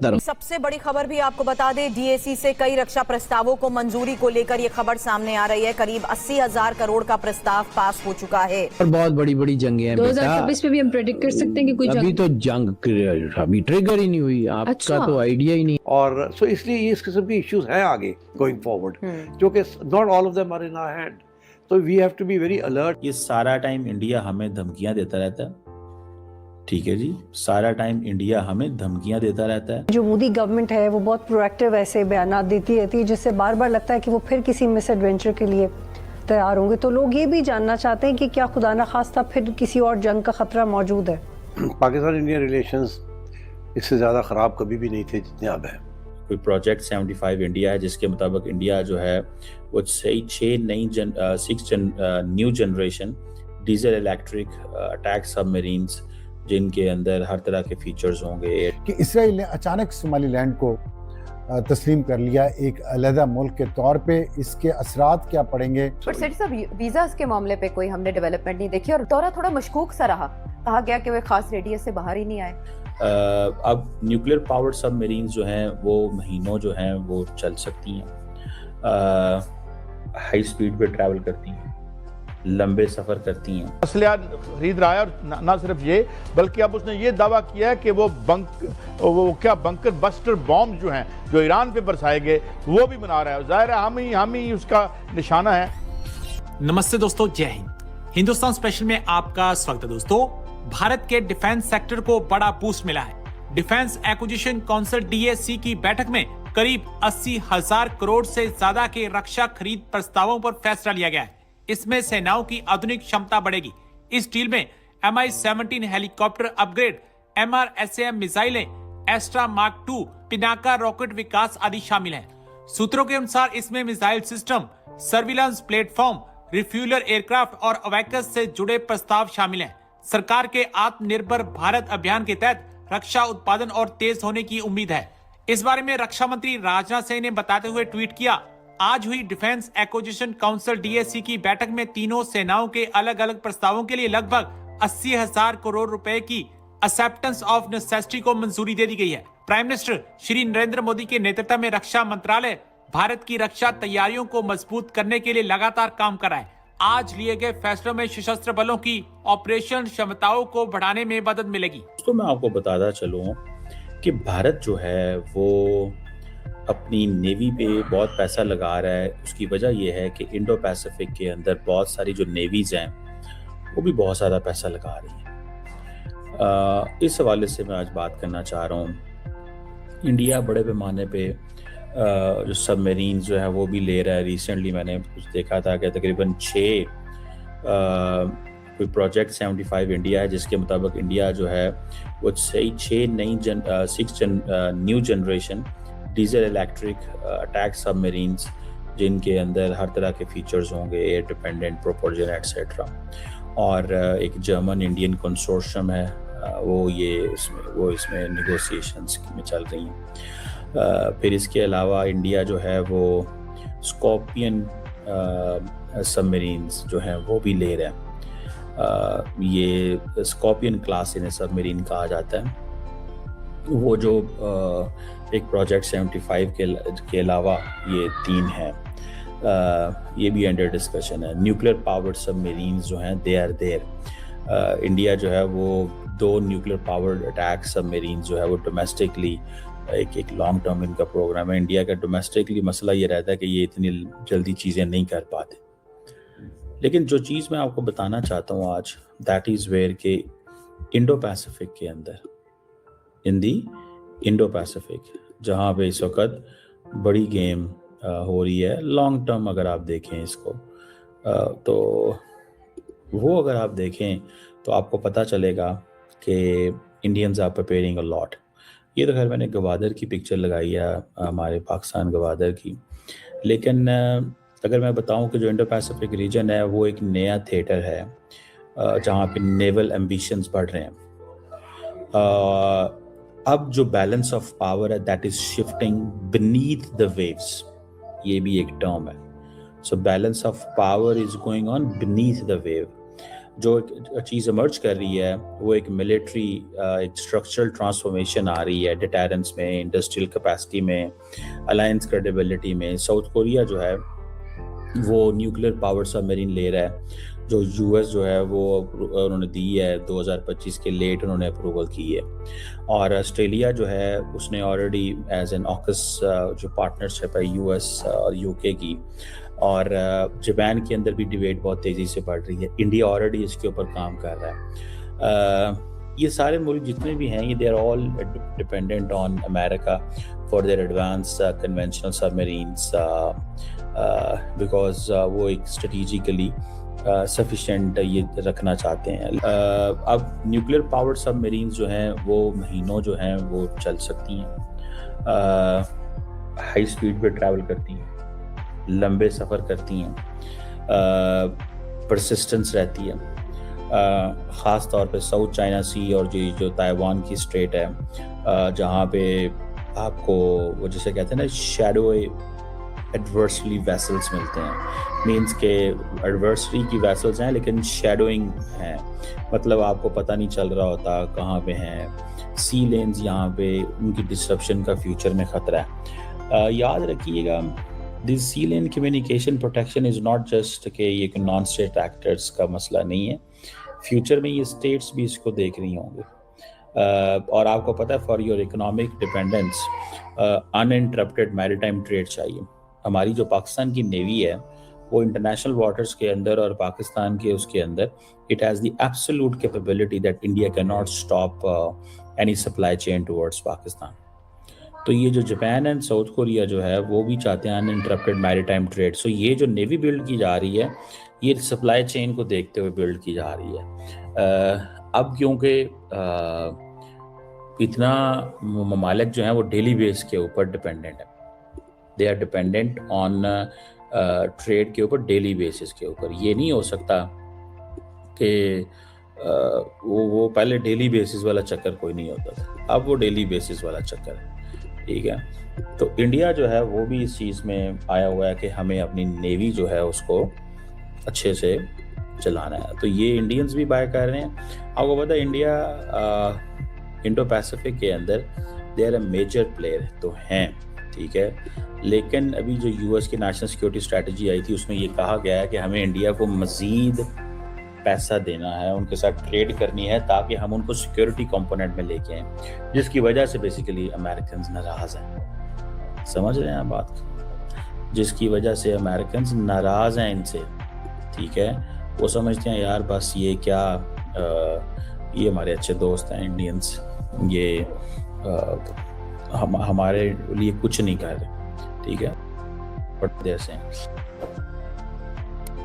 करता रहूं। सबसे बड़ी खबर भी आपको बता दें, डीएसी से कई रक्षा प्रस्तावों को मंजूरी को लेकर ये खबर सामने आ रही है। करीब 80,000 करोड़ का प्रस्ताव पास हो चुका है और बहुत बड़ी बड़ी जंगे हैं 2026 में भी हम प्रेडिक्ट कर सकते हैं कि कोई अभी जंग। तो जंग अभी ट्रिगर ही नहीं हुई, आपका अच्छा। तो आइडिया ही नहीं। और सो इसलिए इस किस्म की इश्यूज हैं आगे गोइंग फॉरवर्ड, जो कि not all of them are in our hand, so we have to be very alert. ये सारा टाइम इंडिया हमें धमकियां देता रहता है, ठीक है जी, सारा टाइम इंडिया हमें धमकियां देता रहता है। जो मोदी गवर्नमेंट है वो बहुत प्रोएक्टिव ऐसे बयान देती रहती है, जिससे बार बार लगता है कि वो फिर किसी मिस एडवेंचर के लिए तैयार होंगे। तो लोग ये भी जानना चाहते हैं कि क्या खुदा ना खास्ता फिर किसी और जंग का खतरा मौजूद है। पाकिस्तान इंडिया रिलेशंस इससे ज़्यादा ख़राब कभी भी नहीं थे जितने अब है। कोई प्रोजेक्ट 75 इंडिया है जिसके मुताबिक इंडिया जो है वो 6 new generation diesel electric attack submarines, जिनके अंदर हर तरह के फीचर्स होंगे। कि इसराइल ने अचानक सोमालीलैंड को तस्लीम कर लिया एक अलहदा मुल्क के तौर पे, इसके असरात क्या पड़ेंगे? पर सेठ साहब, वीज़ास के मामले पे कोई हमने डेवलपमेंट नहीं देखी और दौरा थोड़ा मशकूक सा रहा। कहा गया कि वे खास रेडियस से बाहर ही नहीं आए। अब न्यूक्लियर पावर्ड सबमरीन्स जो हैं वो महीनों जो हैं वो चल सकती हैं, हाई स्पीड पे ट्रैवल करती हैं, लंबे सफर करती हैं। असलिया खरीद रहा है और ना सिर्फ ये, बल्कि अब उसने ये दावा किया है कि वो बंकर बस्टर बॉम्ब जो हैं जो ईरान पे बरसाए गए वो भी बना रहा है। जाहिर है हम ही उसका निशाना है। नमस्ते दोस्तों, जय हिंद। हिंदुस्तान स्पेशल में आपका स्वागत है। दोस्तों, भारत के डिफेंस सेक्टर को बड़ा बूस्ट मिला है। डिफेंस एक्विजिशन काउंसिल डीएसी की बैठक में करीब 80,000 करोड़ से ज्यादा के रक्षा खरीद प्रस्तावों पर फैसला लिया गया है। इसमें सेनाओं की आधुनिक क्षमता बढ़ेगी। इस डील में MI-17 हेलीकॉप्टर अपग्रेड, MRSAM मिसाइलें, एस्ट्रा मार्क 2, पिनाका रॉकेट विकास आदि शामिल हैं। सूत्रों के अनुसार इसमें missile system, surveillance platform, refueller aircraft और अवैकस से जुड़े प्रस्ताव शामिल हैं। सरकार के आत्मनिर्भर भारत अभियान के तहत रक्षा उत्पादन और तेज होने की उम्मीद है। इस बारे में रक्षा मंत्री राजनाथ सिंह ने बताते हुए ट्वीट किया, आज हुई डिफेंस एक्विजिशन काउंसिल डीएसी की बैठक में तीनों सेनाओं के अलग अलग प्रस्तावों के लिए लगभग 80,000 करोड़ रुपए की एक्सेप्टेंस ऑफ नेसेसिटी को मंजूरी दे दी गई है। प्राइम मिनिस्टर श्री नरेंद्र मोदी के नेतृत्व में रक्षा मंत्रालय भारत की रक्षा तैयारियों को मजबूत करने के लिए लगातार काम कर रहा है। आज लिए गए फैसलों में सशस्त्र बलों की ऑपरेशन क्षमताओं को बढ़ाने में मदद मिलेगी। तो मैं आपको बताता चलूं कि भारत जो है वो अपनी नेवी पे बहुत पैसा लगा रहा है। उसकी वजह यह है कि इंडो पैसिफिक के अंदर बहुत सारी जो नेवीज हैं वो भी बहुत ज़्यादा पैसा लगा रही हैं। इस हवाले से मैं आज बात करना चाह रहा हूँ। इंडिया बड़े पैमाने पे जो सबमरीन जो है वो भी ले रहा है। रिसेंटली मैंने कुछ देखा था कि तकरीबन 6 कोई प्रोजेक्ट 75 इंडिया है जिसके मुताबिक इंडिया जो है वो 6 new generation diesel electric attack submarines, जिनके अंदर हर तरह के फीचर्स होंगे, एयर डिपेंडेंट, प्रोपोर्जन एटसेट्रा। और एक जर्मन इंडियन कंसोर्शियम है, वो इसमें निगोसिएशंस में चल रही हैं। फिर इसके अलावा इंडिया जो है वो स्कॉर्पियन सबमरीन्स जो हैं वो भी ले रहे हैं। ये स्कॉर्पियन क्लास इन्हें सबमरीन कहा जाता है। वो जो एक प्रोजेक्ट 75 के अलावा ये 3 हैं, ये भी अंडर डिस्कशन है। न्यूक्लियर पावर्ड सबमरीन्स जो हैं दे आर देयर। इंडिया जो है वो 2 न्यूक्लियर पावर्ड अटैक सबमरीन जो है वो डोमेस्टिकली एक लॉन्ग टर्म इनका प्रोग्राम है। इंडिया का डोमेस्टिकली मसला ये रहता है कि ये इतनी जल्दी चीज़ें नहीं कर पाते। लेकिन जो चीज़ मैं आपको बताना चाहता हूँ आज, दैट इज़ वेयर के इंडो पैसिफिक के अंदर, इन दी इंडो पैसिफिक, जहाँ पे इस वक्त बड़ी गेम हो रही है लॉन्ग टर्म। अगर आप देखें इसको तो वो अगर आप देखें तो आपको पता चलेगा कि Indians are preparing a lot. ये तो खैर मैंने गवादर की पिक्चर लगाई है, हमारे पाकिस्तान गवादर की। लेकिन अगर मैं बताऊं कि जो इंडो पैसिफिक रीजन है वो एक नया थिएटर है जहाँ पे नेवल एम्बिशंस बढ़ रहे हैं। अब जो बैलेंस ऑफ पावर है that is shifting beneath the waves, ये भी एक टर्म है। So balance of power is going on beneath the wave. जो एक चीज़ इमर्ज कर रही है वो एक मिलिट्री एक स्ट्रक्चरल ट्रांसफॉर्मेशन आ रही है, डिटरेंस में, इंडस्ट्रियल कैपेसिटी में, अलायंस क्रेडिबिलिटी में। साउथ कोरिया जो है वो न्यूक्लियर पावर सबमरीन ले रहा है, जो यूएस जो है वो उन्होंने दी है 2025 के लेट उन्होंने अप्रूवल की है। और ऑस्ट्रेलिया जो है उसने ऑलरेडी एज एन ऑकस जो पार्टनरशिप है यूएस और यूके की, और जापान के अंदर भी डिबेट बहुत तेज़ी से बढ़ रही है। इंडिया ऑलरेडी इसके ऊपर काम कर रहा है। ये सारे मुल्क जितने भी हैं ये they are all dependent on America for their advance conventional submarines, because वो एक स्ट्रेटिजिकली सफिशेंट ये रखना चाहते हैं। अब न्यूक्लियर पावर्ड सबमरीन्स जो हैं वो महीनों जो हैं वो चल सकती हैं, हाई स्पीड पे ट्रैवल करती हैं, लंबे सफ़र करती हैं, परसिस्टेंस रहती है। ख़ास तौर पे साउथ चाइना सी और जो ताइवान की स्ट्रेट है, जहाँ पे आपको वो जिसे कहते हैं ना शैडो एडवर्सरी वेसल्स मिलते हैं, मींस के एडवर्सरी की वेसल्स हैं लेकिन शैडोइंग हैं, मतलब आपको पता नहीं चल रहा होता कहाँ पे हैं। सी लेन्स यहाँ पे उनकी डिस्ट्रप्शन का फ्यूचर में ख़तरा है। याद रखिएगा this sea lane communication protection is not just कि ये नॉन स्टेट एक्टर्स का मसला नहीं है, फ्यूचर में ये स्टेट्स भी इसको देख रही होंगे। और आपको पता है for your economic dependence uninterrupted maritime trade चाहिए। हमारी जो पाकिस्तान की नेवी है वो इंटरनेशनल वाटर्स के अंदर और पाकिस्तान के उसके अंदर it has the absolute capability that India can not stop any supply chain towards Pakistan. तो ये जो जापान एंड साउथ कोरिया जो है वो भी चाहते हैं अनइंटरप्टेड मैरीटाइम ट्रेड। सो ये जो नेवी बिल्ड की जा रही है ये सप्लाई चेन को देखते हुए बिल्ड की जा रही है। अब क्योंकि इतना ममालिक जो हैं वो डेली बेस के ऊपर डिपेंडेंट है, they are dependent on trade के ऊपर डेली बेसिस के ऊपर। ये नहीं हो सकता कि वो पहले डेली बेसिस वाला चक्कर कोई नहीं होता था, अब वो डेली बेसिस वाला चक्कर है, ठीक है। तो इंडिया जो है वो भी इस चीज़ में आया हुआ है कि हमें अपनी नेवी जो है उसको अच्छे से चलाना है। तो ये इंडियंस भी बाय कर रहे हैं। आपको पता है इंडिया इंडो पैसिफिक के अंदर they are a major player तो हैं, ठीक है, लेकिन अभी जो यूएस की नेशनल सिक्योरिटी स्ट्रेटजी आई थी उसमें ये कहा गया है कि हमें इंडिया को मज़ीद पैसा देना है, उनके साथ ट्रेड करनी है ताकि हम उनको सिक्योरिटी कंपोनेंट में लेके आएँ, जिसकी वजह से बेसिकली अमेरिकन नाराज़ हैं। समझ रहे हैं आप बात, जिसकी वजह से अमेरिकन नाराज़ हैं इनसे, ठीक है। वो समझते हैं यार बस ये क्या ये हमारे अच्छे दोस्त हैं इंडियंस, ये हमारे लिए कुछ नहीं कर रहे, ठीक है, बट जैसे